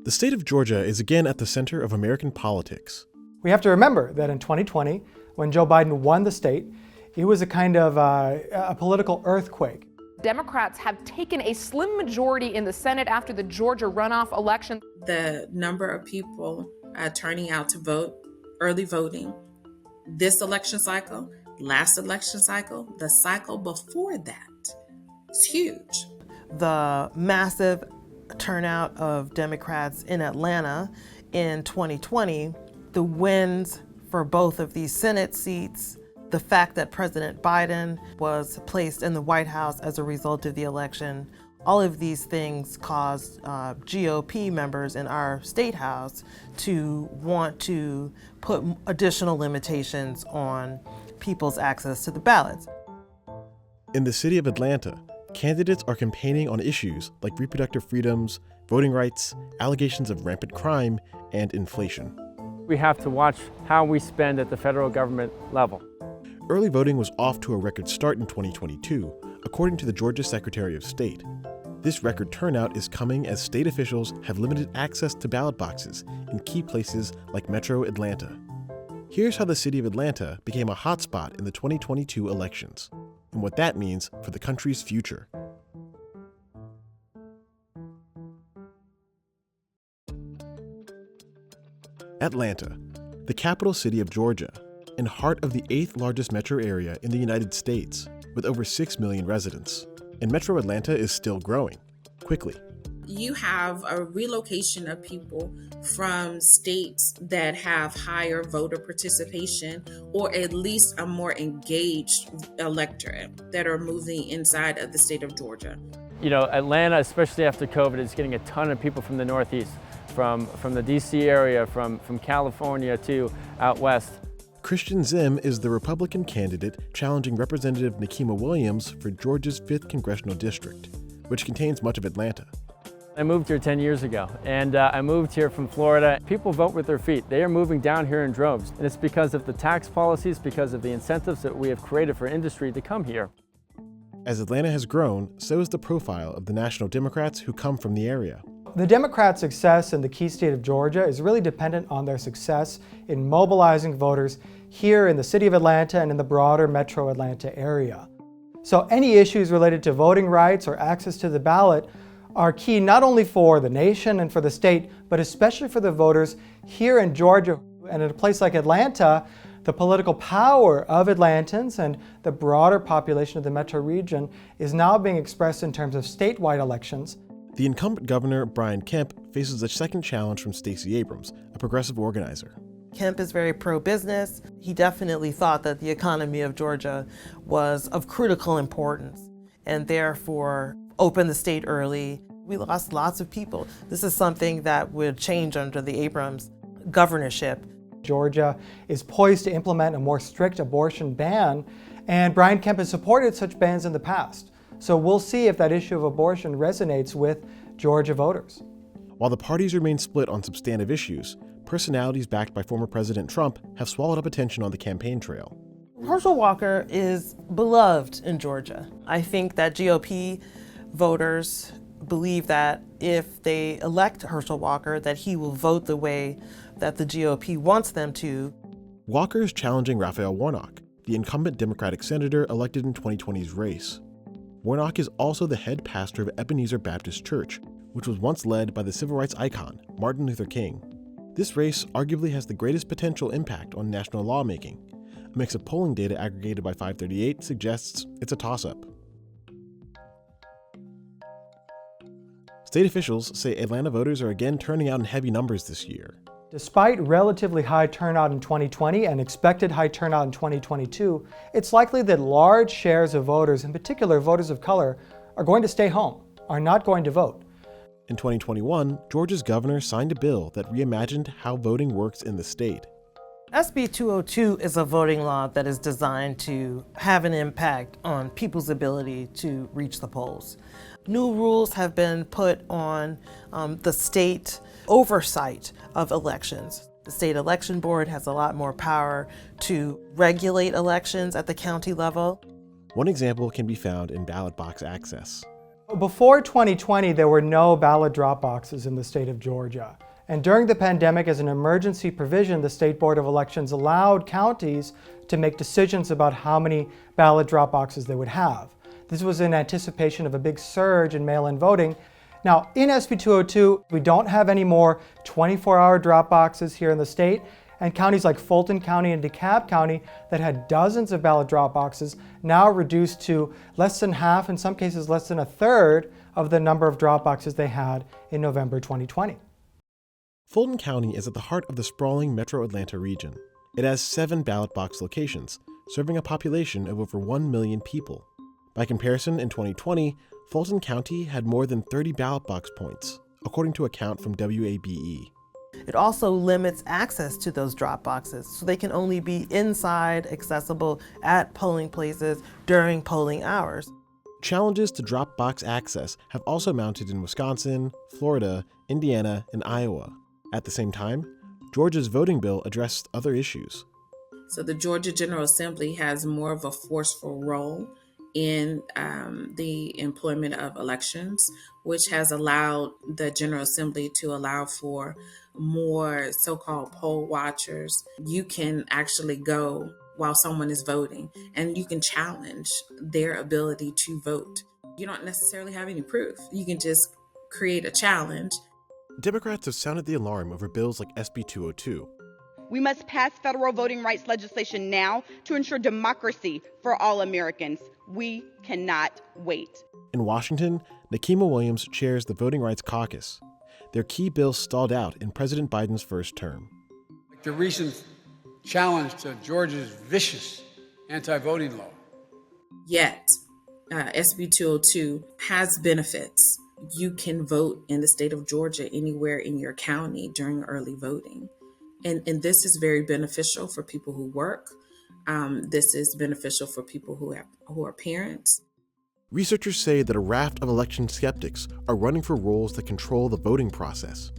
The state of Georgia is again at the center of American politics. We have to remember that in 2020, when Joe Biden won the state, it was a kind of a political earthquake. Democrats have taken a slim majority in the Senate after the Georgia runoff election. The number of people turning out to vote, early voting, this election cycle, last election cycle, the cycle before that, is huge. The massive turnout of Democrats in Atlanta in 2020, the wins for both of these Senate seats, the fact that President Biden was placed in the White House as a result of the election, all of these things caused GOP members in our state house to want to put additional limitations on people's access to the ballots. In the city of Atlanta, candidates are campaigning on issues like reproductive freedoms, voting rights, allegations of rampant crime, and inflation. We have to watch how we spend at the federal government level. Early voting was off to a record start in 2022, according to the Georgia Secretary of State. This record turnout is coming as state officials have limited access to ballot boxes in key places like Metro Atlanta. Here's how the city of Atlanta became a hotspot in the 2022 elections, and what that means for the country's future. Atlanta, the capital city of Georgia, and heart of the 8th largest metro area in the United States, with over 6 million residents. And Metro Atlanta is still growing, quickly. You have a relocation of people from states that have higher voter participation, or at least a more engaged electorate, that are moving inside of the state of Georgia. You know, Atlanta, especially after COVID, is getting a ton of people from the Northeast, from the DC area, from California to out west. Christian Zim is the Republican candidate challenging Representative Nikema Williams for Georgia's 5th Congressional District, which contains much of Atlanta. I moved here 10 years ago, and I moved here from Florida. People vote with their feet. They are moving down here in droves, and it's because of the tax policies, because of the incentives that we have created for industry to come here. As Atlanta has grown, so is the profile of the national Democrats who come from the area. The Democrats' success in the key state of Georgia is really dependent on their success in mobilizing voters here in the city of Atlanta and in the broader metro Atlanta area. So any issues related to voting rights or access to the ballot are key not only for the nation and for the state, but especially for the voters here in Georgia. And in a place like Atlanta, the political power of Atlantans and the broader population of the metro region is now being expressed in terms of statewide elections. The incumbent governor, Brian Kemp, faces a second challenge from Stacey Abrams, a progressive organizer. Kemp is very pro-business. He definitely thought that the economy of Georgia was of critical importance and therefore opened the state early. We lost lots of people. This is something that would change under the Abrams governorship. Georgia is poised to implement a more strict abortion ban, and Brian Kemp has supported such bans in the past. So we'll see if that issue of abortion resonates with Georgia voters. While the parties remain split on substantive issues, personalities backed by former President Trump have swallowed up attention on the campaign trail. Herschel Walker is beloved in Georgia. I think that GOP voters believe that if they elect Herschel Walker, that he will vote the way that the GOP wants them to. Walker is challenging Raphael Warnock, the incumbent Democratic senator elected in 2020's race. Warnock is also the head pastor of Ebenezer Baptist Church, which was once led by the civil rights icon, Martin Luther King. This race arguably has the greatest potential impact on national lawmaking. A mix of polling data aggregated by 538 suggests it's a toss-up. State officials say Atlanta voters are again turning out in heavy numbers this year. Despite relatively high turnout in 2020 and expected high turnout in 2022, it's likely that large shares of voters, in particular voters of color, are going to stay home, are not going to vote. In 2021, Georgia's governor signed a bill that reimagined how voting works in the state. SB 202 is a voting law that is designed to have an impact on people's ability to reach the polls. New rules have been put on the state oversight of elections. The state election board has a lot more power to regulate elections at the county level. One example can be found in ballot box access. Before 2020, there were no ballot drop boxes in the state of Georgia. And during the pandemic, as an emergency provision, the State Board of Elections allowed counties to make decisions about how many ballot drop boxes they would have. This was in anticipation of a big surge in mail-in voting. Now, in SB 202, we don't have any more 24-hour drop boxes here in the state, and counties like Fulton County and DeKalb County that had dozens of ballot drop boxes now reduced to less than half, in some cases less than a third, of the number of drop boxes they had in November 2020. Fulton County is at the heart of the sprawling metro Atlanta region. It has 7 ballot box locations, serving a population of over 1 million people. By comparison, in 2020, Fulton County had more than 30 ballot box points, according to a count from WABE. It also limits access to those drop boxes, so they can only be inside, accessible at polling places during polling hours. Challenges to drop box access have also mounted in Wisconsin, Florida, Indiana, and Iowa. At the same time, Georgia's voting bill addressed other issues. So the Georgia General Assembly has more of a forceful role in the employment of elections, which has allowed the General Assembly to allow for more so-called poll watchers. You can actually go while someone is voting and you can challenge their ability to vote. You don't necessarily have any proof. You can just create a challenge. Democrats have sounded the alarm over bills like SB 202. We must pass federal voting rights legislation now to ensure democracy for all Americans. We cannot wait. In Washington, Nikema Williams chairs the Voting Rights Caucus. Their key bill stalled out in President Biden's first term. The recent challenge to Georgia's vicious anti-voting law. Yet, SB 202 has benefits. You can vote in the state of Georgia anywhere in your county during early voting. And this is very beneficial for people who work. This is beneficial for people who are parents. Researchers say that a raft of election skeptics are running for roles that control the voting process.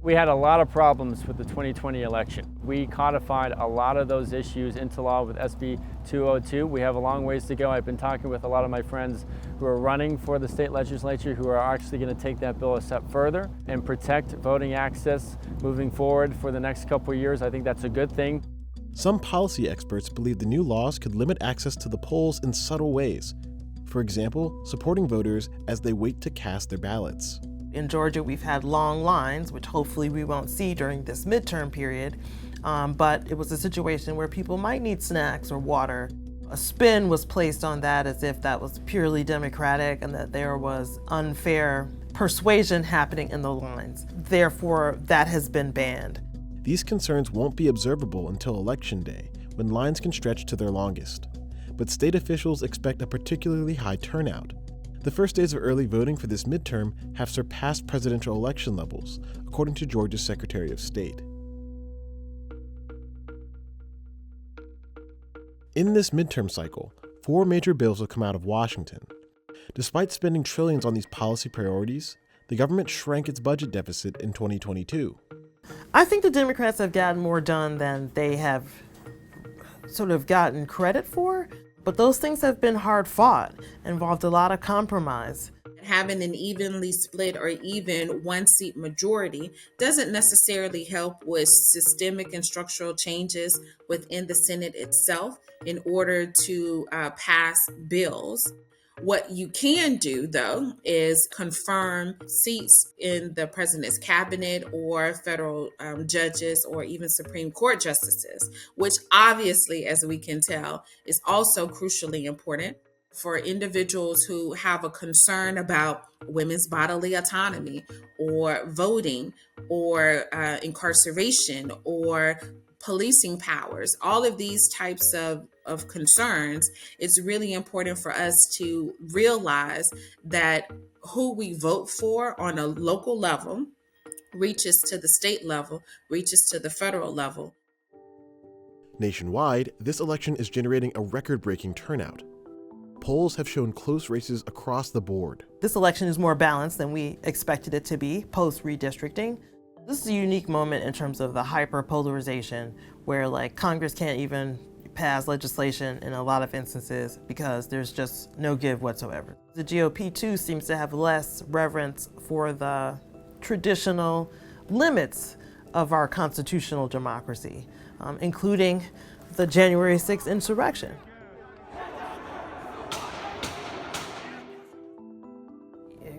We had a lot of problems with the 2020 election. We codified a lot of those issues into law with SB 202. We have a long ways to go. I've been talking with a lot of my friends who are running for the state legislature who are actually going to take that bill a step further and protect voting access moving forward for the next couple of years. I think that's a good thing. Some policy experts believe the new laws could limit access to the polls in subtle ways. For example, supporting voters as they wait to cast their ballots. In Georgia, we've had long lines, which hopefully we won't see during this midterm period, but it was a situation where people might need snacks or water. A spin was placed on that as if that was purely Democratic and that there was unfair persuasion happening in the lines. Therefore, that has been banned. These concerns won't be observable until Election Day, when lines can stretch to their longest. But state officials expect a particularly high turnout. The first days of early voting for this midterm have surpassed presidential election levels, according to Georgia's Secretary of State. In this midterm cycle, 4 major bills will come out of Washington. Despite spending trillions on these policy priorities, the government shrank its budget deficit in 2022. I think the Democrats have gotten more done than they have sort of gotten credit for. But those things have been hard fought, involved a lot of compromise. Having an evenly split or even one-seat majority doesn't necessarily help with systemic and structural changes within the Senate itself in order to pass bills. What you can do, though, is confirm seats in the president's cabinet or federal judges or even Supreme Court justices, which obviously, as we can tell, is also crucially important for individuals who have a concern about women's bodily autonomy or voting or incarceration or policing powers. All of these types of concerns, it's really important for us to realize that who we vote for on a local level reaches to the state level, reaches to the federal level. Nationwide, this election is generating a record-breaking turnout. Polls have shown close races across the board. This election is more balanced than we expected it to be post-redistricting. This is a unique moment in terms of the hyper-polarization where Congress can't even pass legislation in a lot of instances because there's just no give whatsoever. The GOP too seems to have less reverence for the traditional limits of our constitutional democracy, including the January 6th insurrection.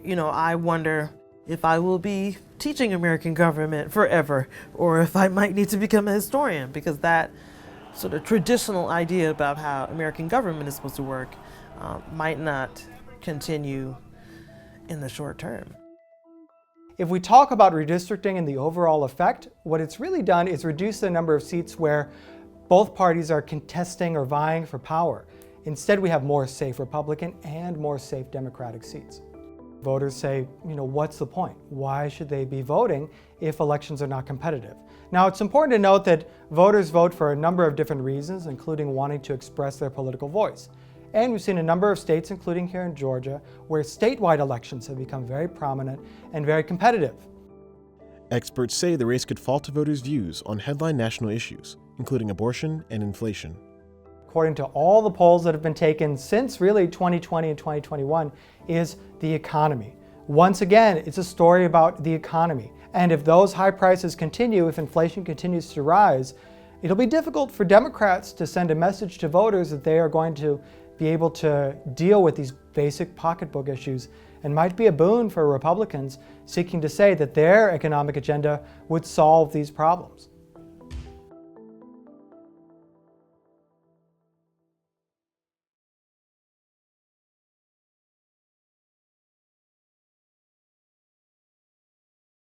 You know, I wonder if I will be teaching American government forever, or if I might need to become a historian, because that sort of traditional idea about how American government is supposed to work might not continue in the short term. If we talk about redistricting and the overall effect, what it's really done is reduce the number of seats where both parties are contesting or vying for power. Instead, we have more safe Republican and more safe Democratic seats. Voters say, you know, what's the point? Why should they be voting if elections are not competitive? Now, it's important to note that voters vote for a number of different reasons, including wanting to express their political voice. And we've seen a number of states, including here in Georgia, where statewide elections have become very prominent and very competitive. Experts say the race could fall to voters' views on headline national issues, including abortion and inflation. According to all the polls that have been taken since really 2020 and 2021, is the economy. Once again, it's a story about the economy. And if those high prices continue, if inflation continues to rise, it'll be difficult for Democrats to send a message to voters that they are going to be able to deal with these basic pocketbook issues, and might be a boon for Republicans seeking to say that their economic agenda would solve these problems.